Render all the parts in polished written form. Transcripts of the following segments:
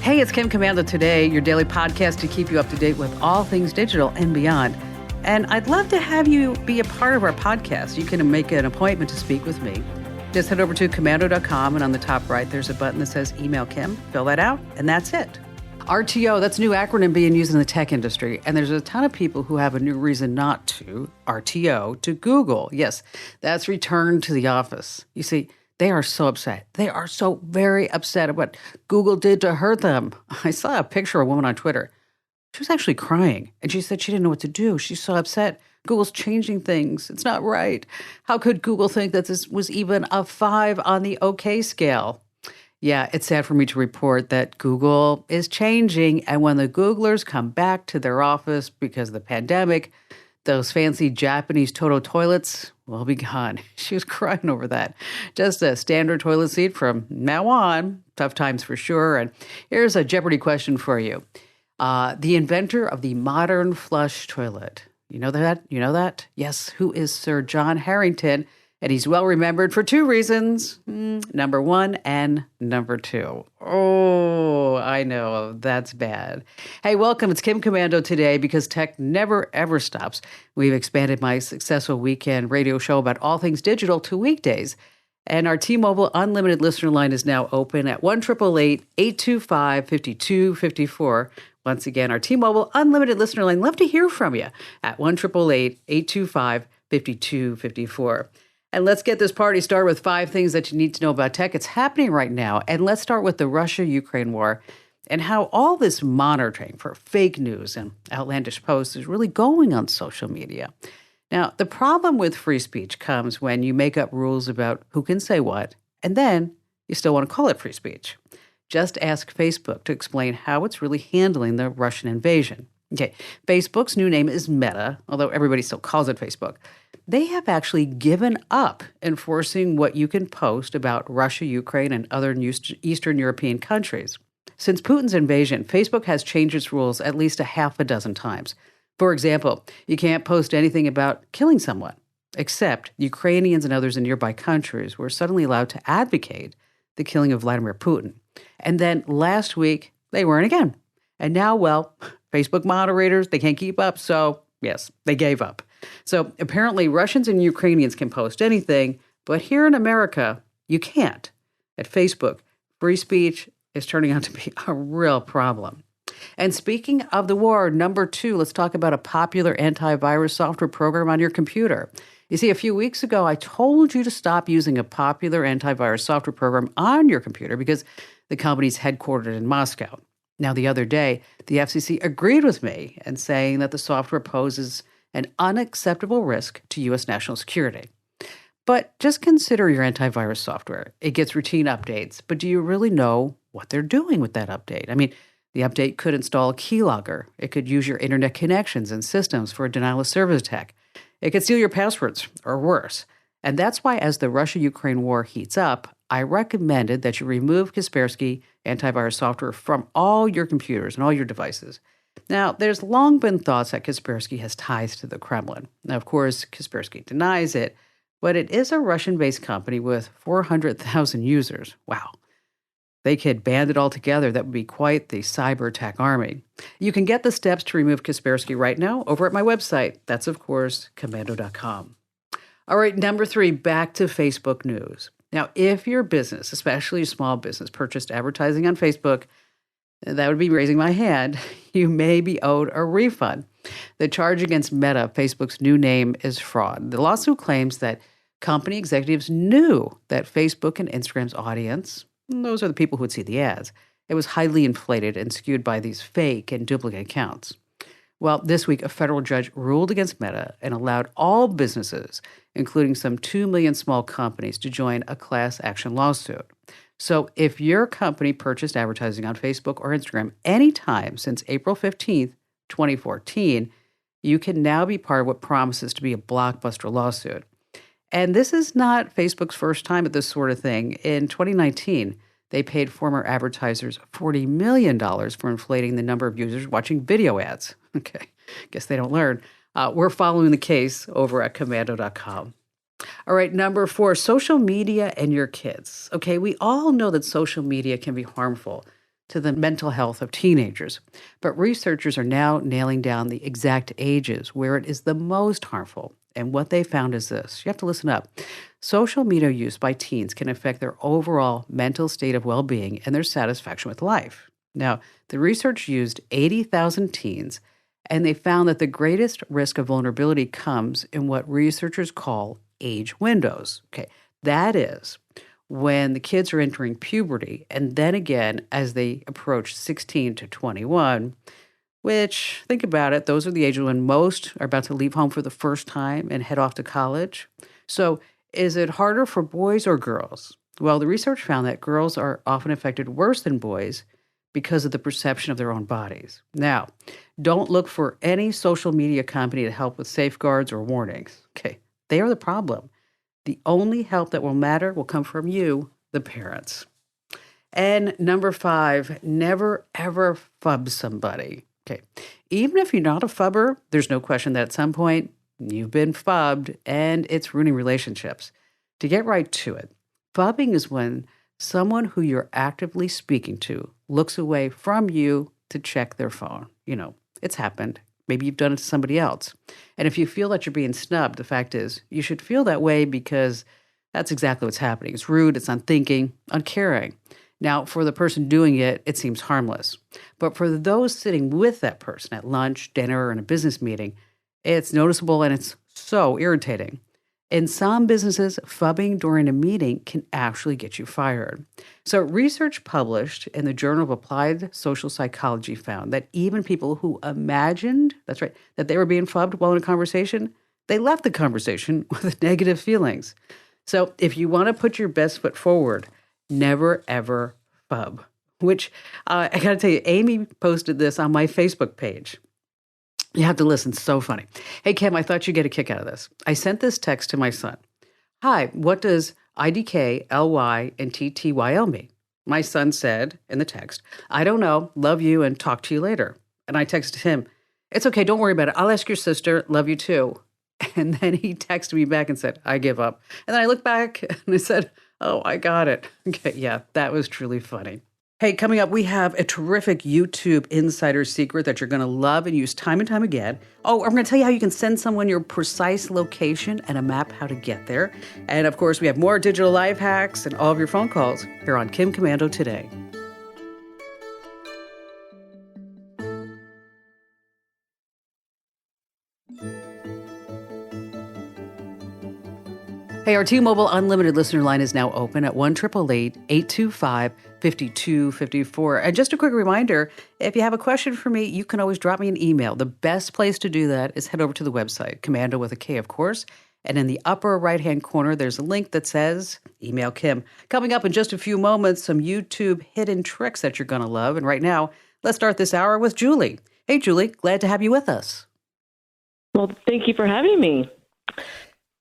Hey, it's Kim Komando today, your daily podcast to keep you up to date with all things digital and beyond. And I'd love to have you be a part of our podcast. You can make an appointment to speak with me. Just head over to Komando.com, and on the top right, there's a button that says Email Kim. Fill that out, and that's it. RTO, that's a new acronym being used in the tech industry, and there's a ton of people who have a new reason not to, RTO, to Google. Yes, that's return to the office. You see, they are so upset. They are so very upset at what Google did to hurt them. I saw a picture of a woman on Twitter. She was actually crying, and she said she didn't know what to do. She's so upset. Google's changing things. It's not right. How could Google think that this was even a 5 on the OK scale? Yeah, it's sad for me to report that Google is changing, and when the Googlers come back to their office because of the pandemic, those fancy Japanese Toto toilets will be gone. She was crying over that. Just a standard toilet seat from now on. Tough times for sure. And here's a Jeopardy question for you. The inventor of the modern flush toilet. You know that? You know that? Yes. Who is Sir John Harrington? And he's well remembered for 2 reasons. Number 1 and number 2. Oh, I know. That's bad. Hey, welcome. It's Kim Komando today because tech never, ever stops. We've expanded my successful weekend radio show about all things digital to weekdays. And our T-Mobile Unlimited listener line is now open at 1-888-825-5254. Once again, our T-Mobile Unlimited listener line. Love to hear from you at 1-888-825-5254. And let's get this party started with 5 things that you need to know about tech. It's happening right now. And let's start with the Russia-Ukraine war and how all this monitoring for fake news and outlandish posts is really going on social media. Now, the problem with free speech comes when you make up rules about who can say what, and then you still want to call it free speech. Just ask Facebook to explain how it's really handling the Russian invasion. Okay, Facebook's new name is Meta, although everybody still calls it Facebook. They have actually given up enforcing what you can post about Russia, Ukraine, and other Eastern European countries. Since Putin's invasion, Facebook has changed its rules at least a half a dozen times. For example, you can't post anything about killing someone, except Ukrainians and others in nearby countries were suddenly allowed to advocate the killing of Vladimir Putin. And then last week, they weren't again. And now, well, Facebook moderators, they can't keep up, so yes, they gave up. So apparently Russians and Ukrainians can post anything, but here in America, you can't. At Facebook, free speech is turning out to be a real problem. And speaking of the war, number 2, let's talk about a popular antivirus software program on your computer. You see, a few weeks ago, I told you to stop using a popular antivirus software program on your computer because the company's headquartered in Moscow. Now, the other day, the FCC agreed with me in saying that the software poses an unacceptable risk to U.S. national security. But just consider your antivirus software. It gets routine updates, but do you really know what they're doing with that update? I mean, the update could install a keylogger. It could use your internet connections and systems for a denial of service attack. It could steal your passwords, or worse. And that's why as the Russia-Ukraine war heats up, I recommended that you remove Kaspersky antivirus software from all your computers and all your devices. Now, there's long been thoughts that Kaspersky has ties to the Kremlin. Now, of course, Kaspersky denies it, but it is a Russian-based company with 400,000 users. Wow. They could band it all together. That would be quite the cyber attack army. You can get the steps to remove Kaspersky right now over at my website. That's, of course, Komando.com. All right, number 3, back to Facebook news. Now, if your business, especially a small business, purchased advertising on Facebook, that would be raising my hand, you may be owed a refund. The charge against Meta, Facebook's new name, is fraud. The lawsuit claims that company executives knew that Facebook and Instagram's audience, those are the people who would see the ads, it was highly inflated and skewed by these fake and duplicate accounts. Well, this week, a federal judge ruled against Meta and allowed all businesses, including some 2 million small companies, to join a class action lawsuit. So if your company purchased advertising on Facebook or Instagram anytime since April 15th, 2014, you can now be part of what promises to be a blockbuster lawsuit. And this is not Facebook's first time at this sort of thing. In 2019, they paid former advertisers $40 million for inflating the number of users watching video ads. Okay, guess they don't learn. We're following the case over at Komando.com. All right, number 4, social media and your kids. Okay, we all know that social media can be harmful. to the mental health of teenagers. But researchers are now nailing down the exact ages where it is the most harmful. And what they found is this: you have to listen up. Social media use by teens can affect their overall mental state of well being and their satisfaction with life. Now, the research used 80,000 teens, and they found that the greatest risk of vulnerability comes in what researchers call age windows. Okay, that is when the kids are entering puberty, and then again as they approach 16 to 21, which, think about it, those are the ages when most are about to leave home for the first time and head off to college. So, is it harder for boys or girls? Well, the research found that girls are often affected worse than boys because of the perception of their own bodies. Now, don't look for any social media company to help with safeguards or warnings. Okay, they are the problem. The only help that will matter will come from you, the parents. And number 5, never ever fub somebody. Okay, even if you're not a fubber, there's no question that at some point you've been fubbed and it's ruining relationships. To get right to it, fubbing is when someone who you're actively speaking to looks away from you to check their phone. It's happened. Maybe you've done it to somebody else. And if you feel that you're being snubbed, the fact is you should feel that way because that's exactly what's happening. It's rude, it's unthinking, uncaring. Now, for the person doing it, it seems harmless. But for those sitting with that person at lunch, dinner, or in a business meeting, it's noticeable and it's so irritating. In some businesses, fubbing during a meeting can actually get you fired. So, research published in the Journal of Applied Social Psychology found that even people who imagined, that's right, that they were being fubbed while in a conversation, they left the conversation with negative feelings. So, if you want to put your best foot forward, never ever fub. Which I got to tell you, Amy posted this on my Facebook page. You have to listen. So funny. Hey, Kim, I thought you'd get a kick out of this. I sent this text to my son. Hi, what does IDK, LY, and TTYL mean? My son said in the text, I don't know, love you, and talk to you later. And I texted him, it's okay, don't worry about it. I'll ask your sister, love you too. And then he texted me back and said, I give up. And then I looked back and I said, oh, I got it. Okay, yeah, that was truly funny. Hey, coming up, we have a terrific YouTube insider secret that you're going to love and use time and time again. Oh, I'm going to tell you how you can send someone your precise location and a map how to get there. And of course, we have more digital life hacks and all of your phone calls here on Kim Komando Today. Hey, our T-Mobile Unlimited listener line is now open at 1-888-825-5254. And just a quick reminder, if you have a question for me, you can always drop me an email. The best place to do that is head over to the website, Komando with a K, of course. And in the upper right-hand corner, there's a link that says Email Kim. Coming up in just a few moments, some YouTube hidden tricks that you're going to love. And right now, let's start this hour with Julie. Hey, Julie, glad to have you with us. Well, thank you for having me.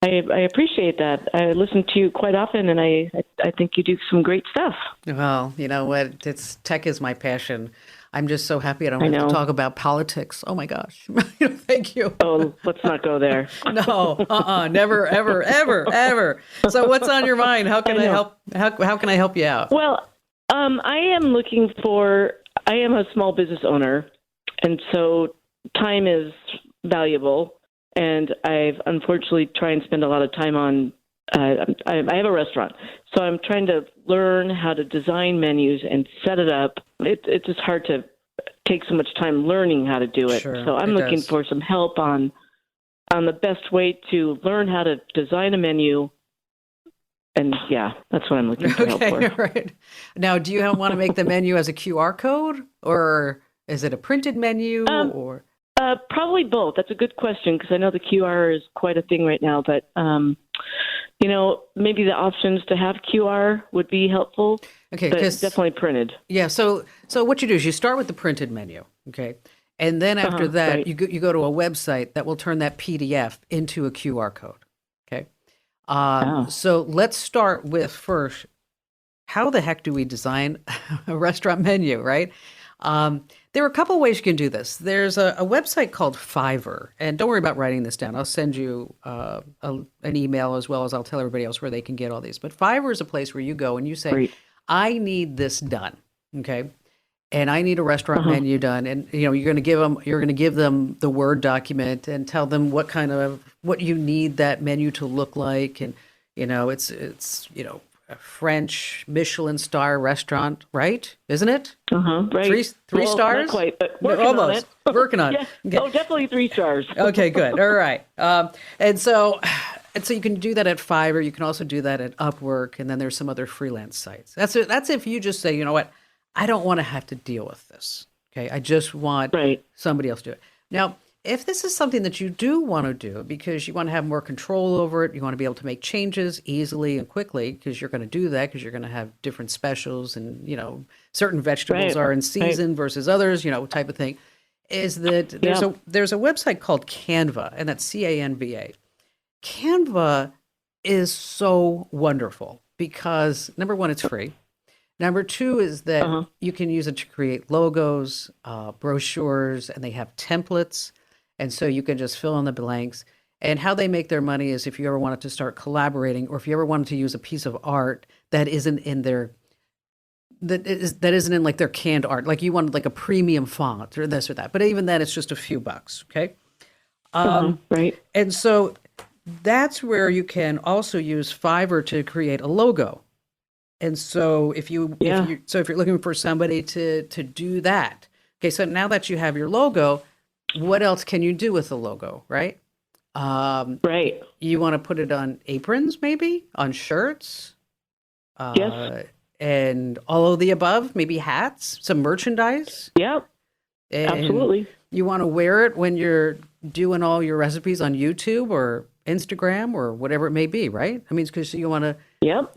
I appreciate that. I listen to you quite often, and I think you do some great stuff. Well, you know what? Tech is my passion. I'm just so happy I don't have to talk about politics. Oh my gosh! Thank you. Oh, let's not go there. No, never, ever, ever, ever. So, what's on your mind? How can I help? How can I help you out? Well, I am a small business owner, and so time is valuable. And I've unfortunately tried and spend a lot of time on, I have a restaurant. So I'm trying to learn how to design menus and set it up. It's just hard to take so much time learning how to do it. Sure, so I'm looking for some help on the best way to learn how to design a menu. And yeah, that's what I'm looking for help for. Right. Now, do you want to make the menu as a QR code, or is it a printed menu, or? Probably both. That's a good question because I know the QR is quite a thing right now, but, maybe the options to have QR would be helpful. Okay. But it's definitely printed. Yeah. So what you do is you start with the printed menu. Okay. And then after that, right. you go to a website that will turn that PDF into a QR code. Okay. So let's start with first, how the heck do we design a restaurant menu, right? There are a couple ways you can do this. There's a website called Fiverr, and don't worry about writing this down. I'll send you an email as well as I'll tell everybody else where they can get all these. But Fiverr is a place where you go and you say, Great. I need this done, okay? and I need a restaurant menu done. And you're going to give them the Word document and tell them what you need that menu to look like. And it's a French Michelin star restaurant, right? Isn't it? Right. Three stars? Not quite, but No, working on almost it. working on it. Yeah. Okay. Oh, definitely 3 stars. Okay, good. All right. And so you can do that at Fiverr. You can also do that at Upwork, and then there's some other freelance sites. That's if you just say, you know what, I don't want to have to deal with this. Okay, I just want somebody else to do it. Now, if this is something that you do want to do because you want to have more control over it, you want to be able to make changes easily and quickly because you're going to do that because you're going to have different specials and, certain vegetables are in season versus others, type of thing, is that there's a website called Canva, and that's Canva. Canva is so wonderful because, number one, it's free. Number two is that you can use it to create logos, brochures, and they have templates. And so you can just fill in the blanks. And how they make their money is if you ever wanted to start collaborating, or if you ever wanted to use a piece of art that isn't in like their canned art, like you wanted like a premium font or this or that. But even then, it's just a few bucks. Okay. Right. And so that's where you can also use Fiverr to create a logo. And so if you're looking for somebody to do that, okay, so now that you have your logo, what else can you do with the logo, right? Right. You want to put it on aprons, maybe on shirts, Yes, and all of the above, maybe hats, some merchandise. Yep. And Absolutely. you want to wear it when you're doing all your recipes on YouTube or Instagram or whatever it may be, right? I mean, because you want to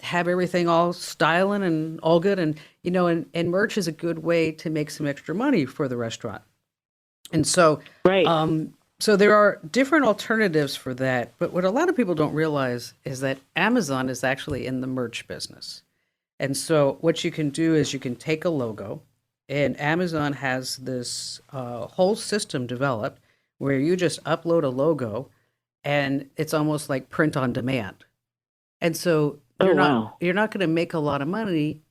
have everything all styling and all good. And, and merch is a good way to make some extra money for the restaurant. And so, so there are different alternatives for that. But what a lot of people don't realize is that Amazon is actually in the merch business. And so what you can do is you can take a logo, and Amazon has this whole system developed where you just upload a logo, and it's almost like print on demand. And so you're not going to make a lot of money,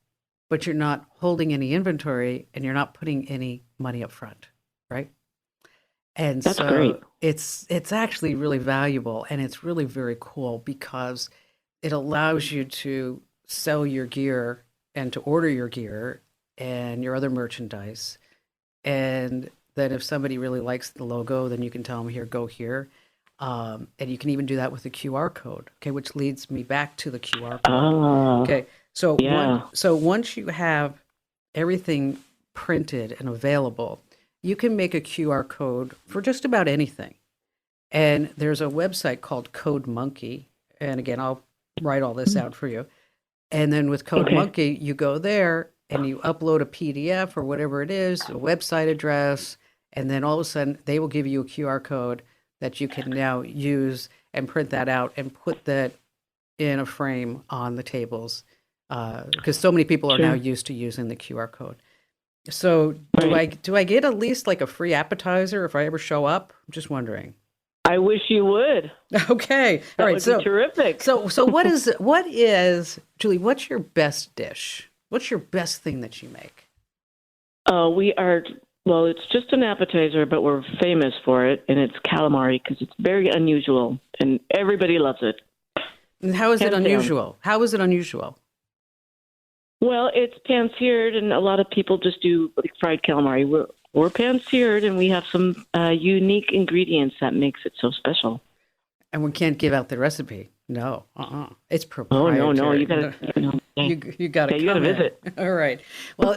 but you're not holding any inventory, and you're not putting any money up front, right? And That's so great. it's actually really valuable, and it's really very cool because it allows you to sell your gear and to order your gear and your other merchandise. And then if somebody really likes the logo, then you can tell them, here, go here. And you can even do that with a QR code, okay, which leads me back to the QR code. Okay, so once you have everything printed and available, you can make a QR code for just about anything. And there's a website called Code Monkey. And again, I'll write all this out for you. And then with Code Monkey, you go there and you upload a PDF or whatever it is, a website address, and then all of a sudden they will give you a QR code that you can now use and print that out and put that in a frame on the tables, because so many people are now used to using the QR code. So do I get at least like a free appetizer if I ever show up? I'm just wondering. I wish you would. Okay. All right. That would be terrific. So what is Julie, what's your best dish? What's your best thing that you make? It's just an appetizer, but we're famous for it, and it's calamari because it's very unusual, and everybody loves it. And how is it unusual? How is it unusual? Well, it's pan-seared, and a lot of people just do like fried calamari. We're pan-seared, and we have some unique ingredients that makes it so special. And we can't give out the recipe. No, it's proprietary. Oh no, you gotta, you gotta visit. All right. Well,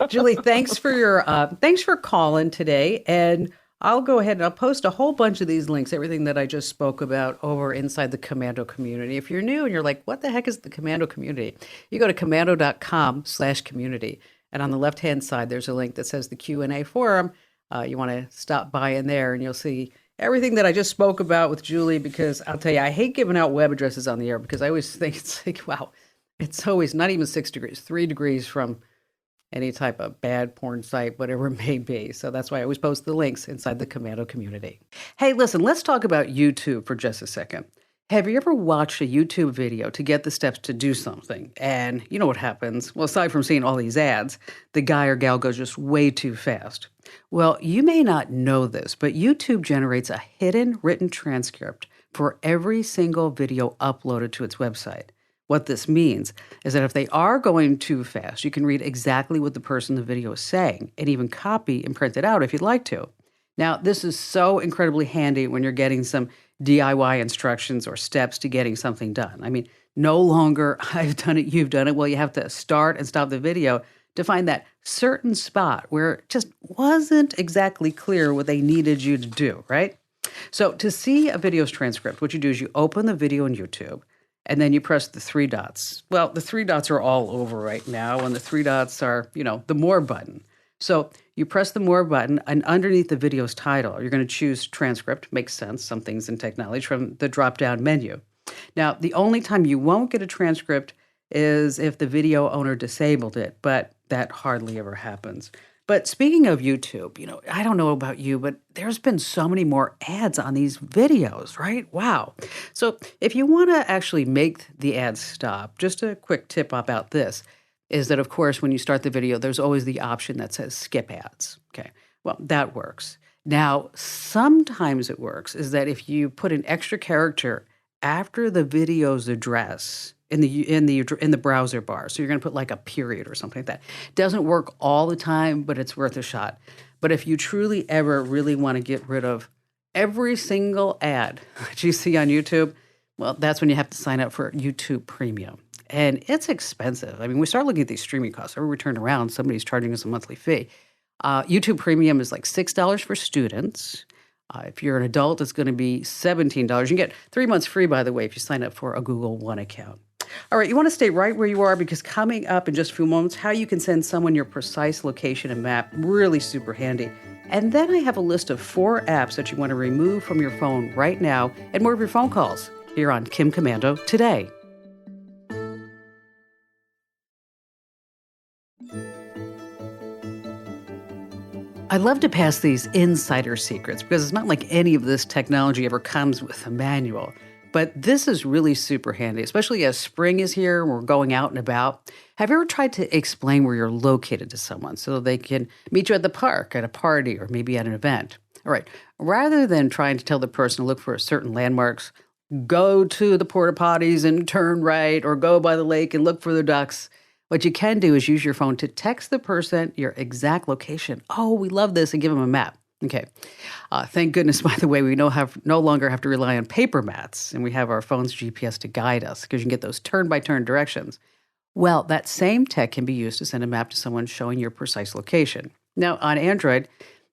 Julie, thanks for calling today, and I'll go ahead and I'll post a whole bunch of these links, everything that I just spoke about over inside the Komando community. If you're new and you're like, what the heck is the Komando community? You go to komando.com/community. And on the left-hand side, there's a link that says the Q&A forum. You want to stop by in there and you'll see everything that I just spoke about with Julie, because I'll tell you, I hate giving out web addresses on the air because I always think it's like, wow, it's always not even 6 degrees, 3 degrees from any type of bad porn site, whatever it may be. So that's why I always post the links inside the Komando community. Hey, listen, let's talk about YouTube for just a second. Have you ever watched a YouTube video to get the steps to do something? And you know what happens? Well, aside from seeing all these ads, the guy or gal goes just way too fast. Well, you may not know this, but YouTube generates a hidden written transcript for every single video uploaded to its website. What this means is that if they are going too fast, you can read exactly what the person in the video is saying and even copy and print it out if you'd like to. Now, this is so incredibly handy when you're getting some DIY instructions or steps to getting something done. I mean, no longer I've done it, you've done it. Well, you have to start and stop the video to find that certain spot where it just wasn't exactly clear what they needed you to do, right? So to see a video's transcript, what you do is you open the video in YouTube and then you press the three dots. Well, the three dots are all over right now, and the three dots are, the more button. So you press the more button, and underneath the video's title, you're going to choose transcript. Makes sense, some things in technology, from the drop-down menu. Now, the only time you won't get a transcript is if the video owner disabled it, but that hardly ever happens. But speaking of YouTube, I don't know about you, but there's been so many more ads on these videos, right? Wow. So if you want to actually make the ads stop, just a quick tip about this is that, of course, when you start the video, there's always the option that says skip ads. Okay, well, that works. Now, sometimes it works is that if you put an extra character after the video's address in the browser bar, so you're going to put like a period or something like that. Doesn't work all the time, but it's worth a shot. But if you truly ever really want to get rid of every single ad that you see on YouTube, well, that's when you have to sign up for YouTube Premium. And it's expensive. I mean, we start looking at these streaming costs. Every we turn around, somebody's charging us a monthly fee. YouTube Premium is like $6 for students. If you're an adult, it's going to be $17. You can get 3 months free, by the way, if you sign up for a Google One account. All right, you want to stay right where you are, because coming up in just a few moments, how you can send someone your precise location and map, really super handy. And then I have a list of 4 apps that you want to remove from your phone right now, and more of your phone calls here on Kim Komando Today. I love to pass these insider secrets because it's not like any of this technology ever comes with a manual. But this is really super handy, especially as spring is here and we're going out and about. Have you ever tried to explain where you're located to someone so they can meet you at the park, at a party, or maybe at an event? All right, rather than trying to tell the person to look for certain landmarks, go to the porta potties and turn right, or go by the lake and look for the ducks. What you can do is use your phone to text the person your exact location. Oh, we love this, and give them a map. Okay. Thank goodness, by the way, we no longer have to rely on paper maps, and we have our phone's GPS to guide us because you can get those turn-by-turn directions. Well, that same tech can be used to send a map to someone showing your precise location. Now, on Android,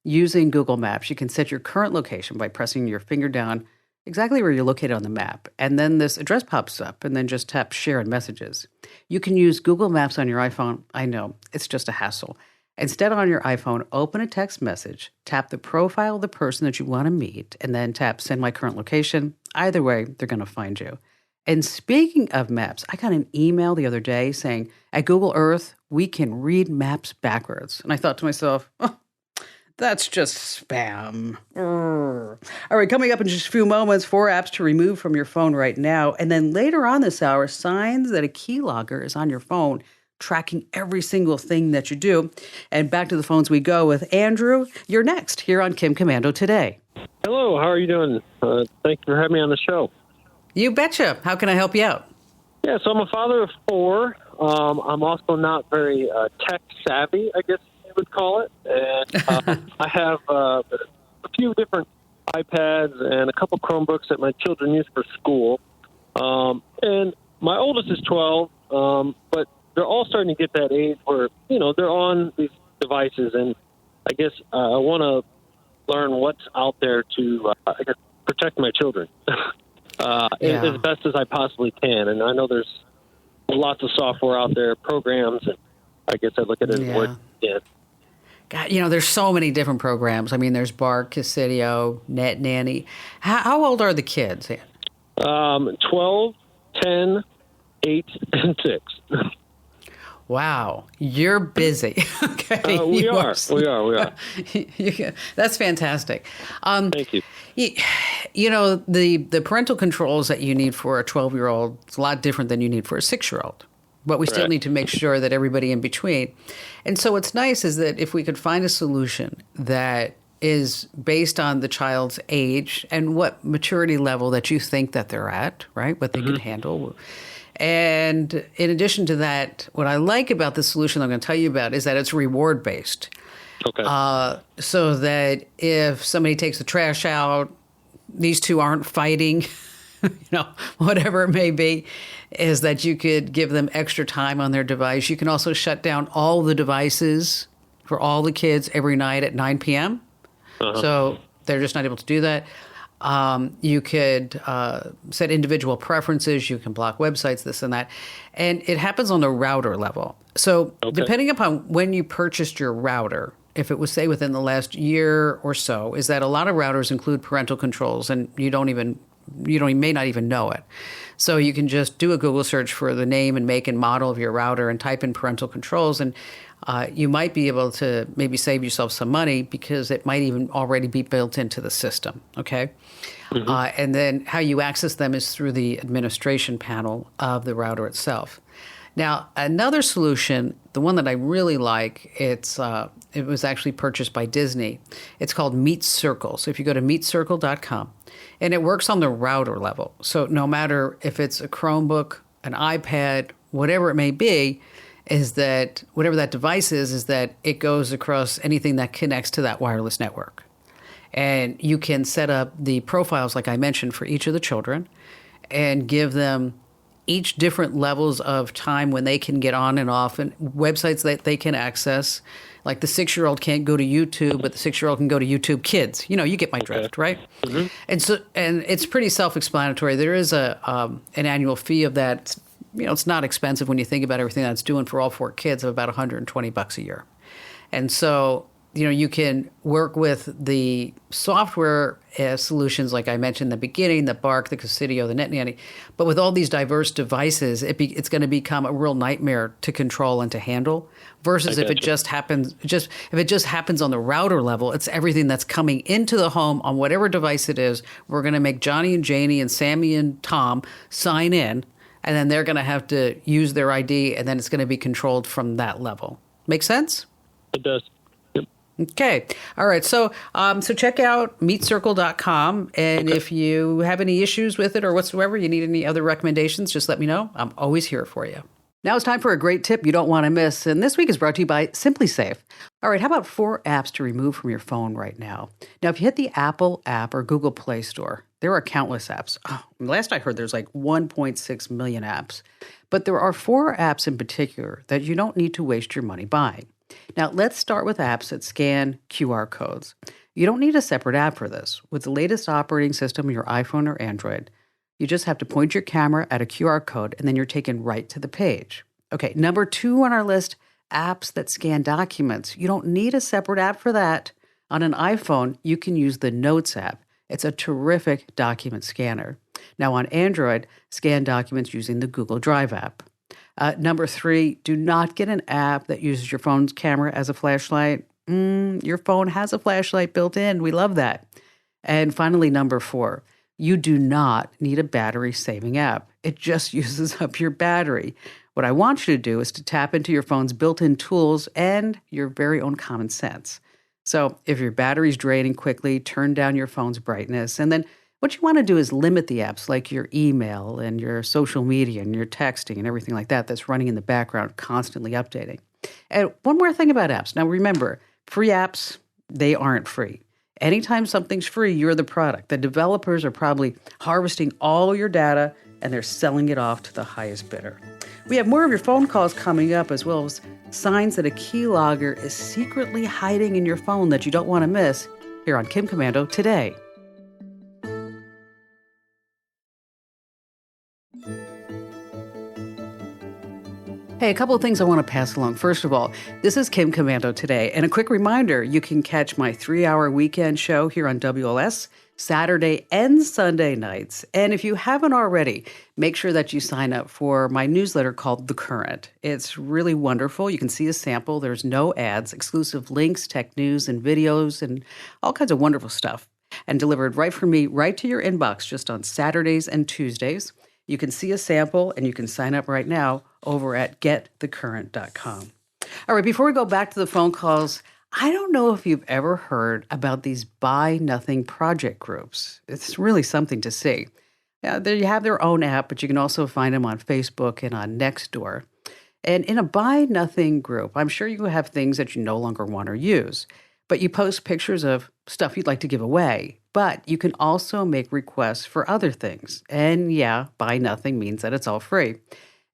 using Google Maps, you can set your current location by pressing your finger down exactly where you're located on the map, and then this address pops up, and then just tap Share in Messages. You can use Google Maps on your iPhone. I know, it's just a hassle. Instead, on your iPhone, open a text message, tap the profile of the person that you want to meet, and then tap Send My Current Location. Either way, they're going to find you. And speaking of maps, I got an email the other day saying, at Google Earth, we can read maps backwards. And I thought to myself, oh, that's just spam. Urgh. All right, coming up in just a few moments, 4 apps to remove from your phone right now. And then later on this hour, signs that a keylogger is on your phone, tracking every single thing that you do. And back to the phones we go with Andrew. You're next here on Kim Komando Today. Hello, how are you doing? Thank you for having me on the show. You betcha. How can I help you out? Yeah, so I'm a father of 4. I'm also not very tech savvy, I guess you would call it. And I have a few different iPads and a couple Chromebooks that my children use for school. And my oldest is 12, but they're all starting to get that age where, they're on these devices. And I guess I want to learn what's out there to, protect my children as best as I possibly can. And I know there's lots of software out there, programs, and I guess I look at it as what, God, there's so many different programs. I mean, there's Bark, Cassideo, Net Nanny. How old are the kids? 12, 10, 8, and 6. Wow, you're busy. Okay, We you are. That's fantastic. Thank you. The parental controls that you need for a 12-year-old is a lot different than you need for a 6-year-old. But we still Correct. need to make sure that everybody in between. And so what's nice is that if we could find a solution that is based on the child's age and what maturity level that you think that they're at, right? What they can handle. And in addition to that, what I like about the solution I'm going to tell you about is that it's reward based. Okay. So that if somebody takes the trash out, these two aren't fighting, whatever it may be, is that you could give them extra time on their device. You can also shut down all the devices for all the kids every night at 9 p.m. So they're just not able to do that. You could set individual preferences. You can block websites, this and that. And it happens on the router level. So depending upon when you purchased your router, if it was, say, within the last year or so, is that a lot of routers include parental controls, and you may not even know it. So you can just do a Google search for the name and make and model of your router and type in parental controls, and you might be able to maybe save yourself some money because it might even already be built into the system, okay? And then how you access them is through the administration panel of the router itself. Now, another solution, the one that I really like, it was actually purchased by Disney. It's called Meet Circle. So if you go to meetcircle.com, and it works on the router level. So no matter if it's a Chromebook, an iPad, whatever it may be, is that whatever that device is that it goes across anything that connects to that wireless network. And you can set up the profiles, like I mentioned, for each of the children and give them each different levels of time when they can get on and off and websites that they can access. Like the 6-year-old can't go to YouTube, but the 6-year-old can go to YouTube Kids. You get my drift, right? And it's pretty self-explanatory. There is an annual fee of that. It's not expensive when you think about everything that's doing for all 4 kids of about $120 a year. And so, you can work with the software solutions, like I mentioned in the beginning, the Bark, the Custodio, the NetNanny. But with all these diverse devices, it's going to become a real nightmare to control and to handle. Versus if it just happens, on the router level, it's everything that's coming into the home on whatever device it is. We're going to make Johnny and Janie and Sammy and Tom sign in, and then they're going to have to use their ID, and then it's going to be controlled from that level. Make sense? It does. Okay. All right. So check out meetcircle.com. And if you have any issues with it or whatsoever, you need any other recommendations, just let me know. I'm always here for you. Now it's time for a great tip you don't want to miss. And this week is brought to you by SimpliSafe. All right. How about 4 apps to remove from your phone right now? Now, if you hit the Apple app or Google Play Store, there are countless apps. Oh, last I heard, there's like 1.6 million apps. But there are 4 apps in particular that you don't need to waste your money buying. Now, let's start with apps that scan QR codes. You don't need a separate app for this. With the latest operating system, your iPhone or Android, you just have to point your camera at a QR code, and then you're taken right to the page. Okay, number 2 on our list, apps that scan documents. You don't need a separate app for that. On an iPhone, you can use the Notes app. It's a terrific document scanner. Now, on Android, scan documents using the Google Drive app. Number 3, do not get an app that uses your phone's camera as a flashlight. Your phone has a flashlight built in. We love that. And finally, number 4, you do not need a battery-saving app. It just uses up your battery. What I want you to do is to tap into your phone's built-in tools and your very own common sense. So if your battery's draining quickly, turn down your phone's brightness, and then what you want to do is limit the apps like your email and your social media and your texting and everything like that that's running in the background, constantly updating. And one more thing about apps. Now, remember, free apps, they aren't free. Anytime something's free, you're the product. The developers are probably harvesting all your data and they're selling it off to the highest bidder. We have more of your phone calls coming up, as well as signs that a keylogger is secretly hiding in your phone that you don't want to miss, here on Kim Komando today. Hey, a couple of things I want to pass along. First of all, this is Kim Komando today. And a quick reminder, you can catch my 3-hour weekend show here on WLS Saturday and Sunday nights. And if you haven't already, make sure that you sign up for my newsletter called The Current. It's really wonderful. You can see a sample. There's no ads, exclusive links, tech news, and videos, and all kinds of wonderful stuff. And delivered right from me, right to your inbox, just on Saturdays and Tuesdays. You can see a sample, and you can sign up right now over at getthecurrent.com. All right, before we go back to the phone calls, I don't know if you've ever heard about these Buy Nothing project groups. It's really something to see. Yeah, they have their own app, but you can also find them on Facebook and on Nextdoor. And in a Buy Nothing group, I'm sure you have things that you no longer want to use, but you post pictures of stuff you'd like to give away. But you can also make requests for other things. And yeah, Buy Nothing means that it's all free.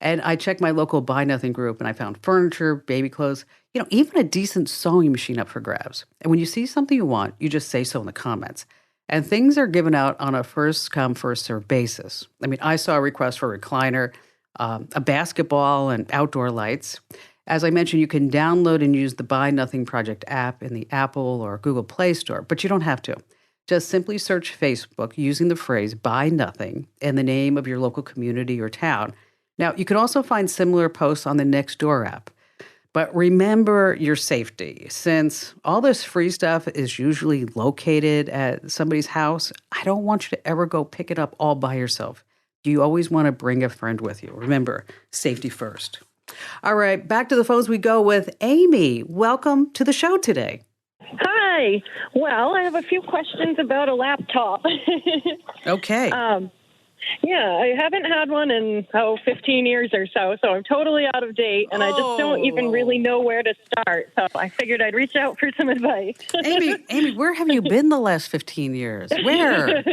And I checked my local Buy Nothing group and I found furniture, baby clothes, even a decent sewing machine up for grabs. And when you see something you want, you just say so in the comments. And things are given out on a first come, first served basis. I mean, I saw a request for a recliner, a basketball, and outdoor lights. As I mentioned, you can download and use the Buy Nothing Project app in the Apple or Google Play Store, but you don't have to. Just simply search Facebook using the phrase Buy Nothing and the name of your local community or town. Now, you can also find similar posts on the Nextdoor app. But remember your safety. Since all this free stuff is usually located at somebody's house, I don't want you to ever go pick it up all by yourself. You always want to bring a friend with you. Remember, safety first. All right, back to the phones we go with Amy. Welcome to the show today. Hi. Well, I have a few questions about a laptop. Okay. Yeah, I haven't had one in, 15 years or so I'm totally out of date, and I just don't even really know where to start. So I figured I'd reach out for some advice. Amy, where have you been the last 15 years? Where?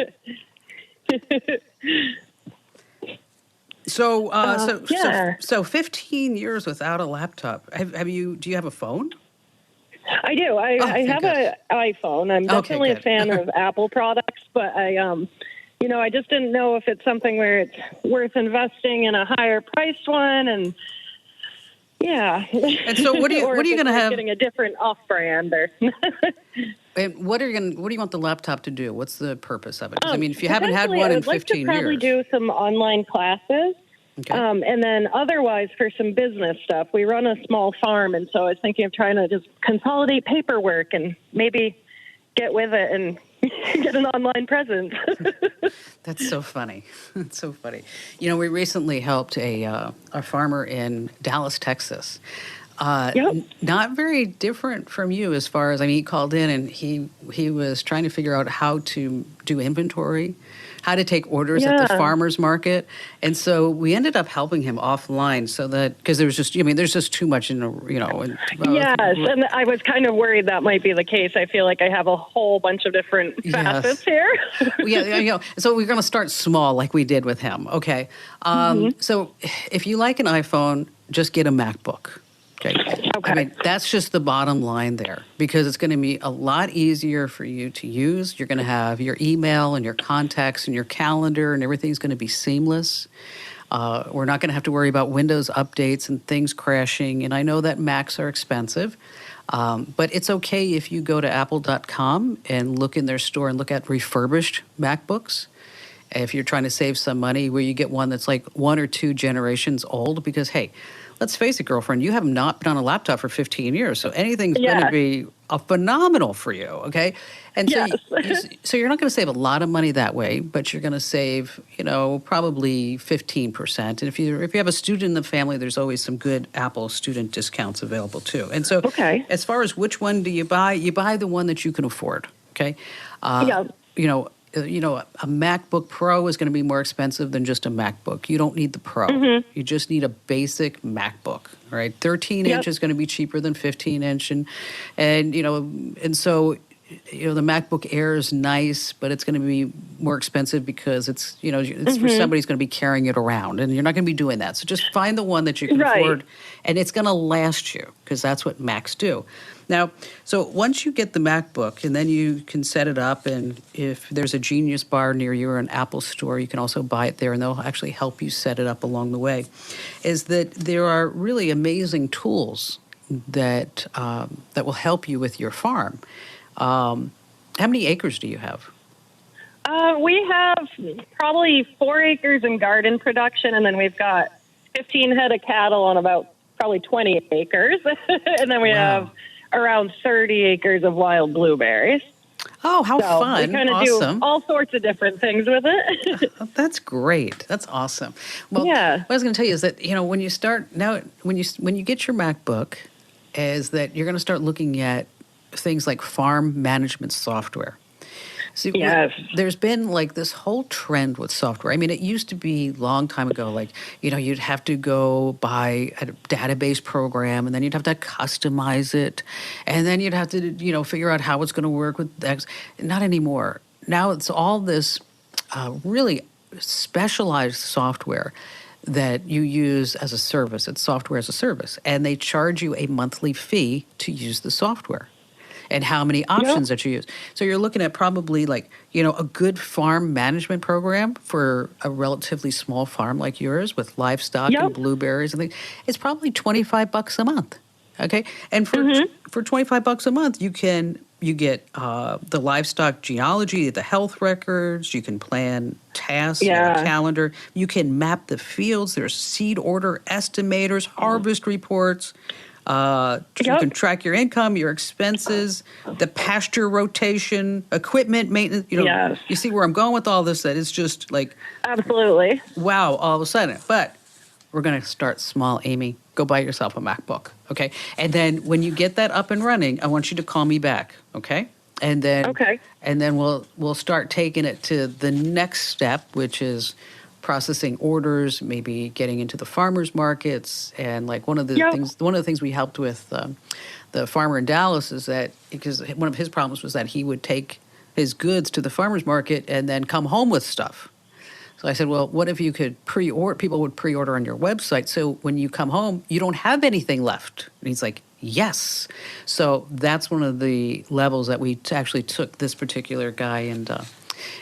So 15 years without a laptop. Do you have a phone? I do. I have an iPhone. I'm definitely a fan of Apple products, but I just didn't know if it's something where it's worth investing in a higher priced one, and yeah. And so, what are you going to have? Getting a different off-brand, or. And what do you want the laptop to do? What's the purpose of it? 'Cause, I mean, if you haven't had one in 15 years, I'd like to probably do some online classes. Okay. And then otherwise for some business stuff. We run a small farm, and so I was thinking of trying to just consolidate paperwork and maybe get with it and get an online presence. That's so funny. That's so funny. We recently helped a farmer in Dallas, Texas. Not very different from you as far as, he called in and he was trying to figure out how to do inventory, how to take orders at the farmer's market. And so we ended up helping him offline so that, because there was just, there's just too much Yes, and I was kind of worried that might be the case. I feel like I have a whole bunch of different facets here. So we're going to start small like we did with him. Okay. So if you like an iPhone, just get a MacBook. Okay. That's just the bottom line there, because it's going to be a lot easier for you to use. You're going to have your email and your contacts and your calendar, and everything's going to be seamless. We're not going to have to worry about Windows updates and things crashing. And I know that Macs are expensive, but it's okay if you go to apple.com and look in their store and look at refurbished MacBooks. If you're trying to save some money, where you get one that's like 1 or 2 generations old, because, hey, let's face it, girlfriend, you have not been on a laptop for 15 years, so anything's going to be phenomenal for you, okay? And so you're not going to save a lot of money that way, but you're going to save, probably 15%. And if you have a student in the family, there's always some good Apple student discounts available too. And so as far as which one do you buy the one that you can afford, okay? A MacBook Pro is going to be more expensive than just a MacBook. You don't need the Pro. Mm-hmm. You just need a basic MacBook, all right? 13 inch is going to be cheaper than 15 inch. And so the MacBook Air is nice, but it's going to be more expensive because it's for somebody who's going to be carrying it around, and you're not going to be doing that. So just find the one that you can afford, and it's going to last you, because that's what Macs do. Now, so once you get the MacBook, and then you can set it up, and if there's a Genius Bar near you or an Apple store, you can also buy it there, and they'll actually help you set it up along the way, is that there are really amazing tools that that will help you with your farm. How many acres do you have? We have probably 4 acres in garden production, and then we've got 15 head of cattle on about probably 20 acres. And then we have around 30 acres of wild blueberries. Oh, how fun. We kind of do all sorts of different things with it. That's great. That's awesome. Well, what I was going to tell you is that, when you start now, when you get your MacBook, is that you're going to start looking at things like farm management software. See, there's been like this whole trend with software. I mean, it used to be a long time ago, like, you'd have to go buy a database program, and then you'd have to customize it, and then you'd have to, figure out how it's going to work with X. Not anymore. Now it's all this really specialized software that you use as a service. It's software as a service, and they charge you a monthly fee to use the software and how many options that you use. So you're looking at probably like, a good farm management program for a relatively small farm like yours with livestock and blueberries and things. It's probably $25 a month. Okay. And for $25 a month, you get the livestock genealogy, the health records, you can plan tasks, calendar, you can map the fields, there's seed order estimators, harvest reports. You can track your income, your expenses, the pasture rotation, equipment maintenance. You see where I'm going with all this, that it's just like... Absolutely. Wow, all of a sudden. But we're going to start small, Amy. Go buy yourself a MacBook, okay? And then when you get that up and running, I want you to call me back, okay? And then we'll start taking it to the next step, which is processing orders, maybe getting into the farmers markets, and like one of the things we helped with the farmer in Dallas is that, because one of his problems was that he would take his goods to the farmers market and then come home with stuff. So I said, well, what if you could pre-order? People would pre-order on your website, so when you come home, you don't have anything left. And he's like, yes. So that's one of the levels that we actually took this particular guy and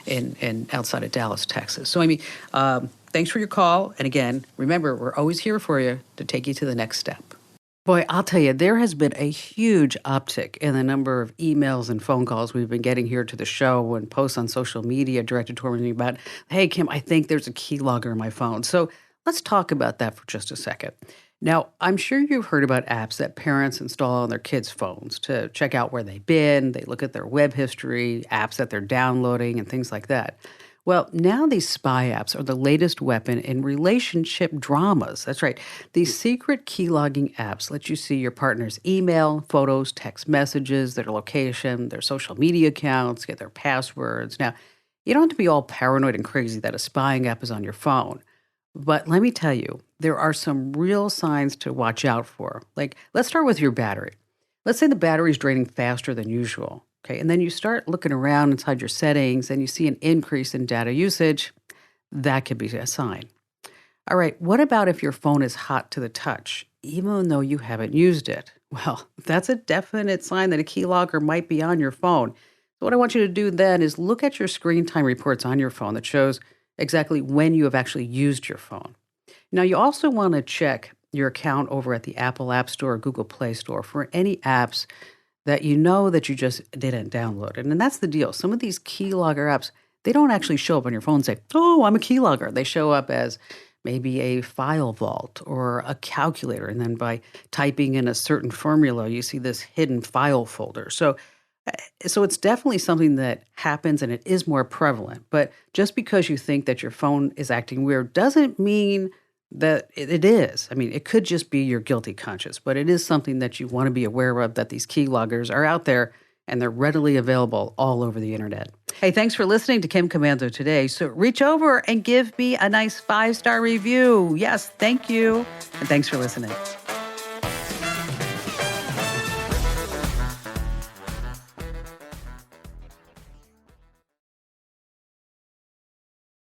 in outside of Dallas, Texas. So, Amy, thanks for your call. And again, remember, we're always here for you to take you to the next step. Boy, I'll tell you, there has been a huge uptick in the number of emails and phone calls we've been getting here to the show and posts on social media directed toward me about, hey, Kim, I think there's a keylogger in my phone. So let's talk about that for just a second. Now, I'm sure you've heard about apps that parents install on their kids' phones to check out where they've been, they look at their web history, apps that they're downloading, and things like that. Well, now these spy apps are the latest weapon in relationship dramas. That's right. These secret keylogging apps let you see your partner's email, photos, text messages, their location, their social media accounts, get their passwords. Now, you don't have to be all paranoid and crazy that a spying app is on your phone. But let me tell you, there are some real signs to watch out for. Like, let's start with your battery. Let's say the battery is draining faster than usual. Okay, and then you start looking around inside your settings and you see an increase in data usage. That could be a sign. All right, what about if your phone is hot to the touch, even though you haven't used it? Well, that's a definite sign that a keylogger might be on your phone. So what I want you to do then is look at your screen time reports on your phone that shows exactly when you have actually used your phone. Now, you also want to check your account over at the Apple App Store or Google Play Store for any apps that you know that you just didn't download. And that's the deal. Some of these keylogger apps, they don't actually show up on your phone and say, oh, I'm a keylogger. They show up as maybe a file vault or a calculator. And then by typing in a certain formula, you see this hidden file folder. So it's definitely something that happens and it is more prevalent. But just because you think that your phone is acting weird doesn't mean that it is. I mean, it could just be your guilty conscience, but it is something that you want to be aware of, that these keyloggers are out there and they're readily available all over the internet. Hey, thanks for listening to Kim Komando today. So reach over and give me a nice 5-star review. Yes, thank you. And thanks for listening.